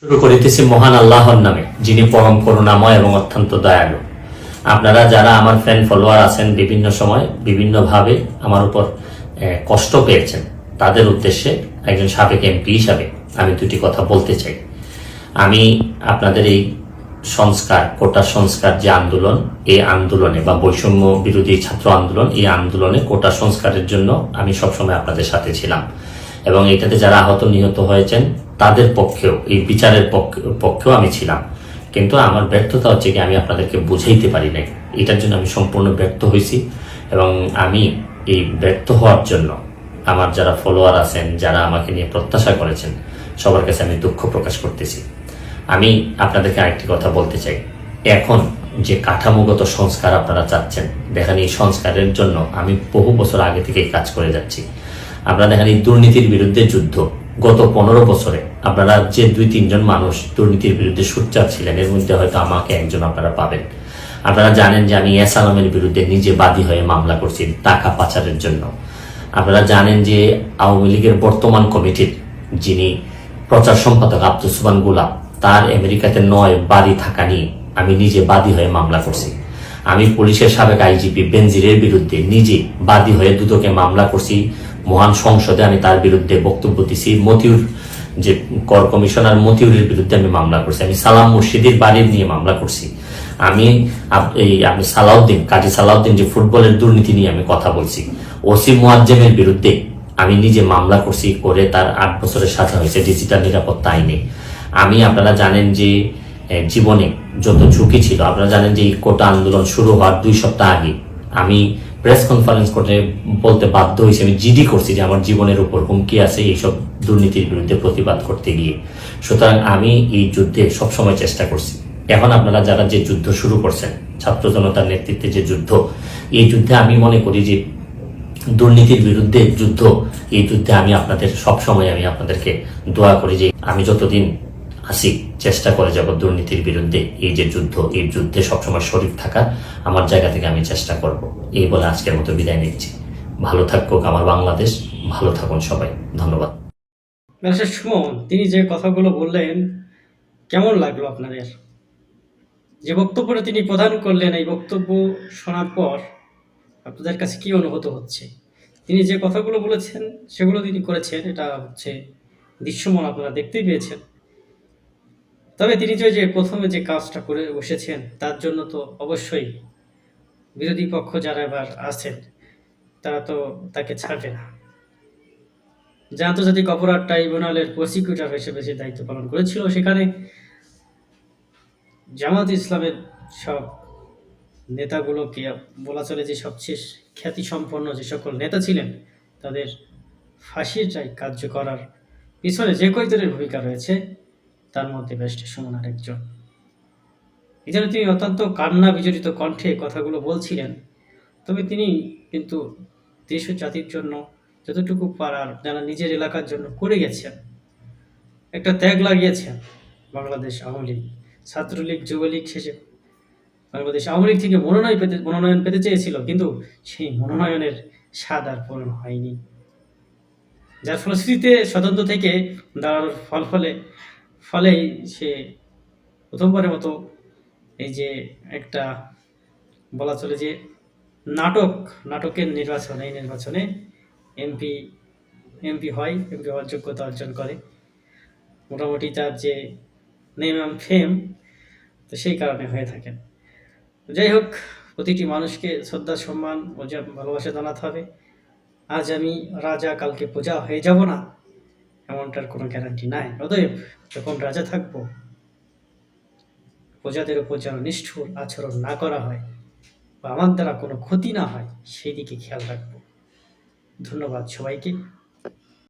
শুরু করিতেছি মহান আল্লাহর নামে, যিনি পরম করুণাময় এবং অত্যন্ত দয়ালু। আপনারা যারা আমার ফ্যান ফলোয়ার আছেন, বিভিন্ন সময় বিভিন্নভাবে আমার উপর কষ্ট পেয়েছেন, তাদের উদ্দেশ্যে একজন সাবেক এমপি হিসাবে আমি দুটি কথা বলতে চাই। আমি আপনাদের এই সংস্কার, কোটা সংস্কার যে আন্দোলন, এই আন্দোলনে বা বৈষম্য বিরোধী ছাত্র আন্দোলন, এই আন্দোলনে কোটা সংস্কারের জন্য আমি সবসময় আপনাদের সাথে ছিলাম এবং এটাতে যারা আহত নিহত হয়েছেন তাদের পক্ষেও, এই বিচারের পক্ষেও আমি ছিলাম। কিন্তু আমার ব্যর্থতা হচ্ছে কি, আমি আপনাদেরকে বুঝাইতে পারি নাই। এটার জন্য আমি সম্পূর্ণ ব্যর্থ হয়েছি এবং আমি এই ব্যর্থ হওয়ার জন্য আমার যারা ফলোয়ার আছেন, যারা আমাকে নিয়ে প্রত্যাশা করেছেন, সবার কাছে আমি দুঃখ প্রকাশ করতেছি। আমি আপনাদেরকে আরেকটি কথা বলতে চাই। এখন যে কাঠামোগত সংস্কার আপনারা চাচ্ছেন, দেখেন এই সংস্কারের জন্য আমি বহু বছর আগে থেকেই কাজ করে যাচ্ছি। আপনারা দেখেন এই দুর্নীতির বিরুদ্ধে যুদ্ধ গত 15 বছরে আপনারা যে 2-3 জন মানুষ দুর্নীতির বিরুদ্ধে সোচ্চার ছিলেন, এর মধ্যে হয়তো আমাকে একজন আপনারা পাবেন। আপনারা জানেন যে আমি এস আলমের বিরুদ্ধে নিজে বাদী হয়ে মামলা করছি টাকা পাচারের জন্য। আপনারা জানেন যে আওয়ামী লীগের বর্তমান কমিটির যিনি প্রচার সম্পাদক আব্দুল সুবহান গোলাপ, তার আমেরিকাতে 9 বাড়ি থাকা নিয়ে আমি নিজে বাদী হয়ে মামলা করছি। আমি পুলিশের সাবেক আইজিপি বেনজিরের বিরুদ্ধে নিজে বাদী হয়ে দুদকে মামলা করছি। মহান সংসদে আমি তার বিরুদ্ধে বক্তব্য দিছি। মতিউর যে কর কমিশনার, মতিউরের বিরুদ্ধে আমি মামলা করছি। আমি সালাম মুর্শিদের বাড়ির নিয়ে মামলা করছি। আমি আপনি সালাউদ্দিন, কাজী সালাউদ্দিন যে ফুটবলের দুর্নীতি নিয়ে আমি কথা বলছি। ওসি মুয়াজ্জেমের বিরুদ্ধে আমি নিজে মামলা করছি, করে তার 8 বছরের সাজা হয়েছে ডিজিটাল নিরাপত্তা আইনে। আমি, আপনারা জানেন যে জীবনে যত ঝুঁকি ছিল, আপনারা জানেন যে এই কোটা আন্দোলন শুরু হওয়ার 2 সপ্তাহ আগে আমি প্রেস কনফারেন্স করে বলতে বাধ্য হয়েছি, আমি জিডি করছি যে আমার জীবনের উপর হুমকি আছে এইসব দুর্নীতির বিরুদ্ধে প্রতিবাদ করতে গিয়ে। সুতরাং আমি এই যুদ্ধে সবসময় চেষ্টা করছি। এখন আপনারা যারা যে যুদ্ধ শুরু করছেন, ছাত্র জনতার নেতৃত্বে যে যুদ্ধ, এই যুদ্ধে আমি মনে করি যে দুর্নীতির বিরুদ্ধে যুদ্ধ, এই যুদ্ধে আমি আপনাদের সবসময় আমি আপনাদেরকে দোয়া করি যে আমি যতদিন আসি চেষ্টা করে যাব দুর্নীতির বিরুদ্ধে এই যে যুদ্ধ, এই যুদ্ধে সবসময় শরীর থাকা, আমার জায়গা থেকে আমি চেষ্টা করব। এই বলে আজকের মতো বিদায় নিচ্ছি। ভালো থাকুক আমার বাংলাদেশ, ভালো থাকুন সবাই। ধন্যবাদ। সুমন, তিনি যে কথাগুলো বললেন কেমন লাগলো আপনাদের? যে বক্তব্যটা তিনি প্রদান করলেন, এই বক্তব্য শোনার পর আপনাদের কাছে কি অনুভূত হচ্ছে? তিনি যে কথাগুলো বলেছেন সেগুলো তিনি করেছেন, এটা হচ্ছে দৃশ্যমান, আপনারা দেখতেই পেয়েছেন। তবে তিনি যে প্রথমে যে কাজটা করে বসেছেন, তার জন্য তো অবশ্যই বিরোধী পক্ষ যারা এবার আছেন তারা তো তাকে ছাড়বে না। যে আন্তর্জাতিক অপরাধ ট্রাইব্যুনালের প্রসিকিউটর হিসেবে যে দায়িত্ব পালন করেছিল, সেখানে জামাত ইসলামের সব নেতাগুলোকে বলা চলে যে সবচেয়ে খ্যাতিসম্পন্ন যে সকল নেতা ছিলেন, তাদের ফাঁসির রায় কার্য করার পিছনে যে কয়জনের ভূমিকা রয়েছে, তার মধ্যে ব্যারিস্টার সুমন আরেকজন। এই জন্য তিনি অত্যন্ত কান্না বিজড়িত কণ্ঠে কথাগুলো বলছিলেন। তবে তিনি কিন্তু দেশ ও জাতির জন্য যতটুকু পারার, যারা নিজের এলাকার জন্য করে গেছেন, একটা ত্যাগ লাগিয়েছেন। বাংলাদেশ আওয়ামী লীগ, ছাত্রলীগ, যুবলীগ শেষে বাংলাদেশ আওয়ামী লীগ থেকে মনোনয়ন পেতে চেয়েছিল, কিন্তু সেই মনোনয়নের স্বাদ আর পূরণ হয়নি। যার ফলশ্রুতিতে স্বতন্ত্র থেকে দাঁড়ানোর ফলেই সে প্রথমবারের মতো এই যে একটা বলা চলে যে নাটকের নির্বাচনে, এই নির্বাচনে এমপি হওয়ার যোগ্যতা অর্জন করে। মোটামুটি তার যে নেম অ্যান্ড ফেম, তো সেই কারণে হয়ে থাকেন। যাই হোক, প্রতিটি মানুষকে শ্রদ্ধা, সম্মান ও ভালোবাসা জানাতে হবে। আজ আমি রাজা, কালকে প্রজা হয়ে যাব না, এমনটার কোনো গ্যারান্টি নাই। অতএব যখন রাজা থাকবো, প্রজাদের উপর যেন নিষ্ঠুর আচরণ না করা হয় বা আমার দ্বারা কোনো ক্ষতি না হয়, সেই দিকে খেয়াল রাখবো। ধন্যবাদ সবাইকে।